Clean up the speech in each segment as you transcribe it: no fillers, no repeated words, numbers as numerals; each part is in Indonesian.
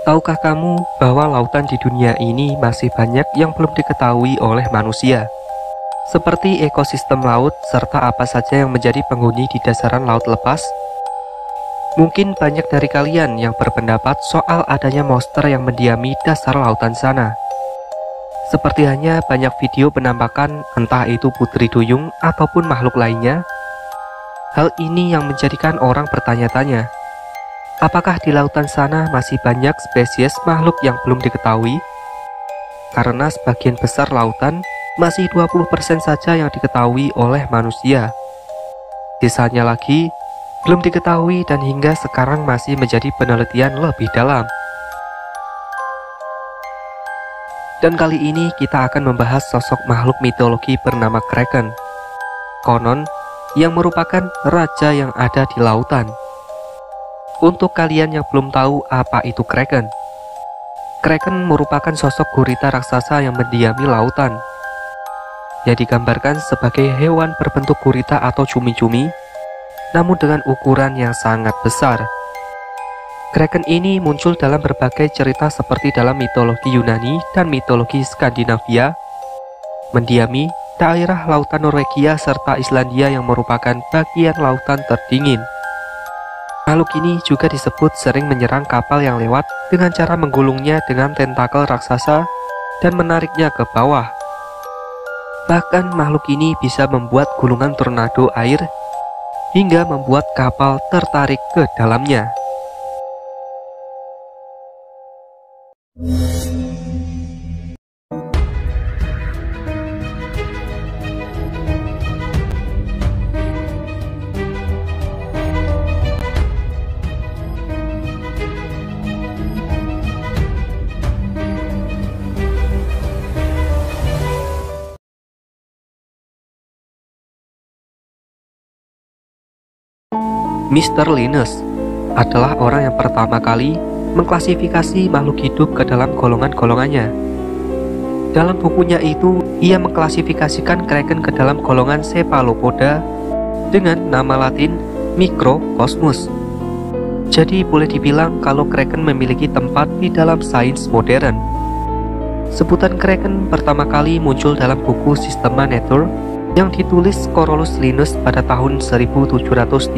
Tahukah kamu bahwa lautan di dunia ini masih banyak yang belum diketahui oleh manusia? Seperti ekosistem laut serta apa saja yang menjadi penghuni di dasaran laut lepas? Mungkin banyak dari kalian yang berpendapat soal adanya monster yang mendiami dasar lautan sana. Seperti hanya banyak video penampakan entah itu putri duyung ataupun makhluk lainnya. Hal ini yang menjadikan orang bertanya-tanya, apakah di lautan sana masih banyak spesies makhluk yang belum diketahui? Karena sebagian besar lautan masih 20% saja yang diketahui oleh manusia. Sisanya lagi belum diketahui dan hingga sekarang masih menjadi penelitian lebih dalam. Dan kali ini kita akan membahas sosok makhluk mitologi bernama Kraken. Konon, yang merupakan raja yang ada di lautan. Untuk kalian yang belum tahu apa itu Kraken, Kraken merupakan sosok gurita raksasa yang mendiami lautan. Ia digambarkan sebagai hewan berbentuk gurita atau cumi-cumi, namun dengan ukuran yang sangat besar. Kraken ini muncul dalam berbagai cerita seperti dalam mitologi Yunani dan mitologi Skandinavia, mendiami daerah lautan Norwegia serta Islandia yang merupakan bagian lautan terdingin. Makhluk ini juga disebut sering menyerang kapal yang lewat dengan cara menggulungnya dengan tentakel raksasa dan menariknya ke bawah. Bahkan makhluk ini bisa membuat gulungan tornado air hingga membuat kapal tertarik ke dalamnya. Mr. Linus adalah orang yang pertama kali mengklasifikasi makhluk hidup ke dalam golongan-golongannya. Dalam bukunya itu, ia mengklasifikasikan Kraken ke dalam golongan Cephalopoda dengan nama latin Microcosmus. Jadi boleh dibilang kalau Kraken memiliki tempat di dalam sains modern. Sebutan Kraken pertama kali muncul dalam buku Systema Nature yang ditulis Carolus Linnaeus pada tahun 1735.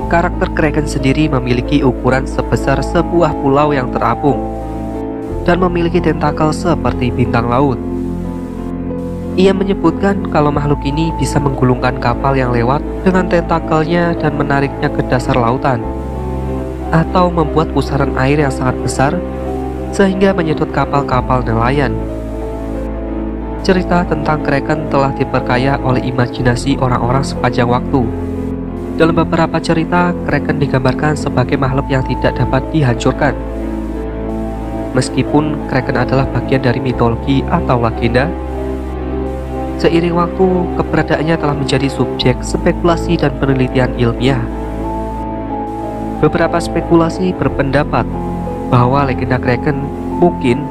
Karakter Kraken sendiri memiliki ukuran sebesar sebuah pulau yang terapung dan memiliki tentakel seperti bintang laut. Ia menyebutkan kalau makhluk ini bisa menggulungkan kapal yang lewat dengan tentakelnya dan menariknya ke dasar lautan, atau membuat pusaran air yang sangat besar sehingga menyedot kapal-kapal nelayan. Cerita tentang Kraken telah diperkaya oleh imajinasi orang-orang sepanjang waktu. Dalam beberapa cerita, Kraken digambarkan sebagai makhluk yang tidak dapat dihancurkan. Meskipun Kraken adalah bagian dari mitologi atau legenda, seiring waktu keberadaannya telah menjadi subjek spekulasi dan penelitian ilmiah. Beberapa spekulasi berpendapat bahwa legenda Kraken mungkin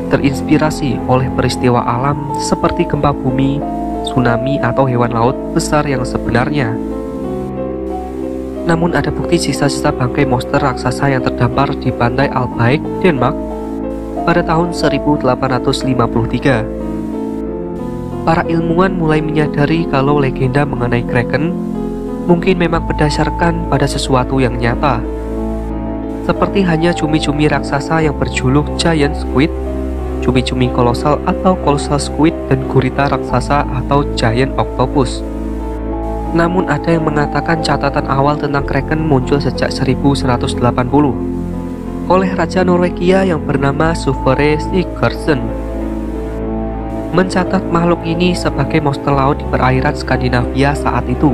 terinspirasi oleh peristiwa alam seperti gempa bumi, tsunami, atau hewan laut besar yang sebenarnya. Namun ada bukti sisa-sisa bangkai monster raksasa yang terdampar di pantai Albaik, Denmark pada tahun 1853. Para ilmuwan mulai menyadari kalau legenda mengenai Kraken mungkin memang berdasarkan pada sesuatu yang nyata. Seperti hanya cumi-cumi raksasa yang berjuluk Giant Squid, cumi-cumi kolosal atau Colossal Squid, dan gurita raksasa atau Giant Octopus. Namun ada yang mengatakan catatan awal tentang Kraken muncul sejak 1180 oleh Raja Norwegia yang bernama Sverre Sigurdsson. Mencatat makhluk ini sebagai monster laut di perairan Skandinavia saat itu.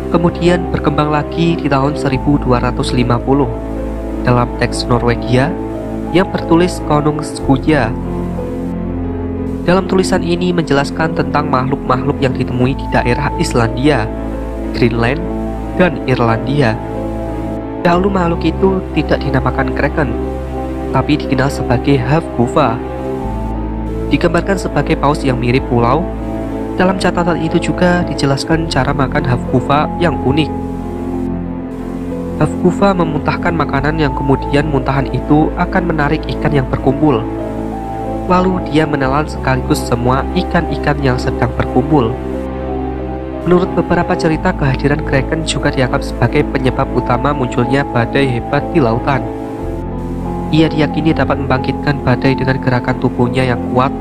Kemudian berkembang lagi di tahun 1250 dalam teks Norwegia yang bertulis Konungskuja. Dalam tulisan ini menjelaskan tentang makhluk-makhluk yang ditemui di daerah Islandia, Greenland, dan Irlandia. Dahulu makhluk itu tidak dinamakan Kraken, tapi dikenal sebagai Hafguva. Digambarkan sebagai paus yang mirip pulau. Dalam catatan itu juga dijelaskan cara makan Hafguva yang unik. Hafguva memuntahkan makanan yang kemudian muntahan itu akan menarik ikan yang berkumpul. Lalu dia menelan sekaligus semua ikan-ikan yang sedang berkumpul. Menurut beberapa cerita, kehadiran kraken juga dianggap sebagai penyebab utama munculnya badai hebat di lautan. Ia diyakini dapat membangkitkan badai dengan gerakan tubuhnya yang kuat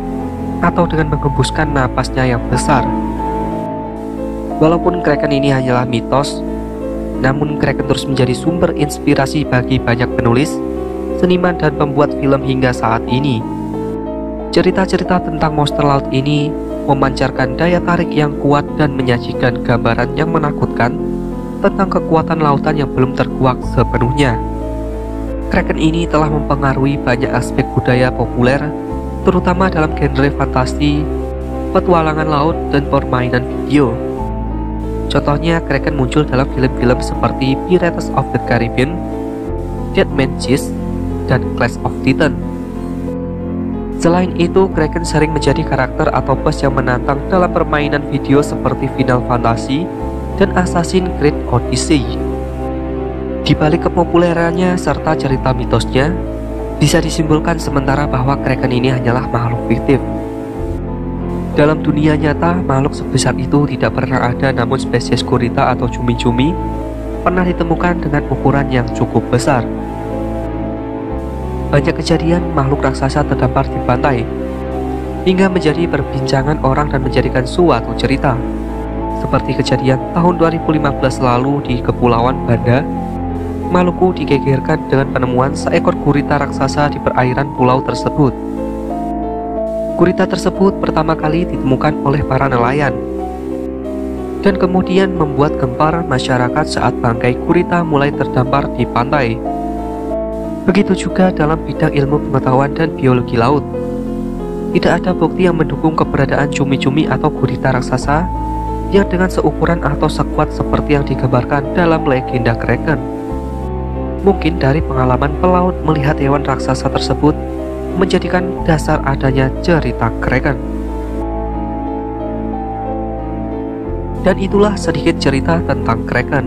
atau dengan menghembuskan napasnya yang besar. Walaupun kraken ini hanyalah mitos, namun kraken terus menjadi sumber inspirasi bagi banyak penulis, seniman, dan pembuat film hingga saat ini. Cerita-cerita tentang monster laut ini memancarkan daya tarik yang kuat dan menyajikan gambaran yang menakutkan tentang kekuatan lautan yang belum terkuak sepenuhnya. Kraken ini telah mempengaruhi banyak aspek budaya populer, terutama dalam genre fantasi, petualangan laut, dan permainan video. Contohnya, kraken muncul dalam film-film seperti Pirates of the Caribbean, Dead Man's Chest, dan Clash of Titans. Selain itu, kraken sering menjadi karakter atau bos yang menantang dalam permainan video seperti Final Fantasy dan Assassin's Creed Odyssey. Di balik kepopulerannya serta cerita mitosnya, bisa disimpulkan sementara bahwa kraken ini hanyalah makhluk fiktif. Dalam dunia nyata, makhluk sebesar itu tidak pernah ada, namun spesies gurita atau cumi-cumi pernah ditemukan dengan ukuran yang cukup besar. Banyak kejadian makhluk raksasa terdampar di pantai, hingga menjadi perbincangan orang dan menjadikan suatu cerita. Seperti kejadian tahun 2015 lalu di Kepulauan Banda, Maluku digegerkan dengan penemuan seekor gurita raksasa di perairan pulau tersebut. Gurita tersebut pertama kali ditemukan oleh para nelayan, dan kemudian membuat gempar masyarakat saat bangkai gurita mulai terdampar di pantai. Begitu juga dalam bidang ilmu pengetahuan dan biologi laut. Tidak ada bukti yang mendukung keberadaan cumi-cumi atau gurita raksasa yang dengan seukuran atau sekuat seperti yang digambarkan dalam legenda kraken. Mungkin dari pengalaman pelaut melihat hewan raksasa tersebut menjadikan dasar adanya cerita kraken. Dan itulah sedikit cerita tentang kraken,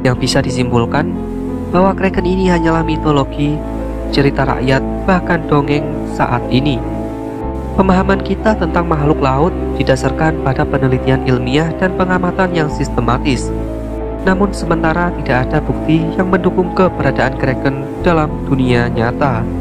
yang bisa disimpulkan bahwa kraken ini hanyalah mitologi, cerita rakyat, bahkan dongeng saat ini. Pemahaman kita tentang makhluk laut didasarkan pada penelitian ilmiah dan pengamatan yang sistematis. Namun sementara tidak ada bukti yang mendukung keberadaan kraken dalam dunia nyata.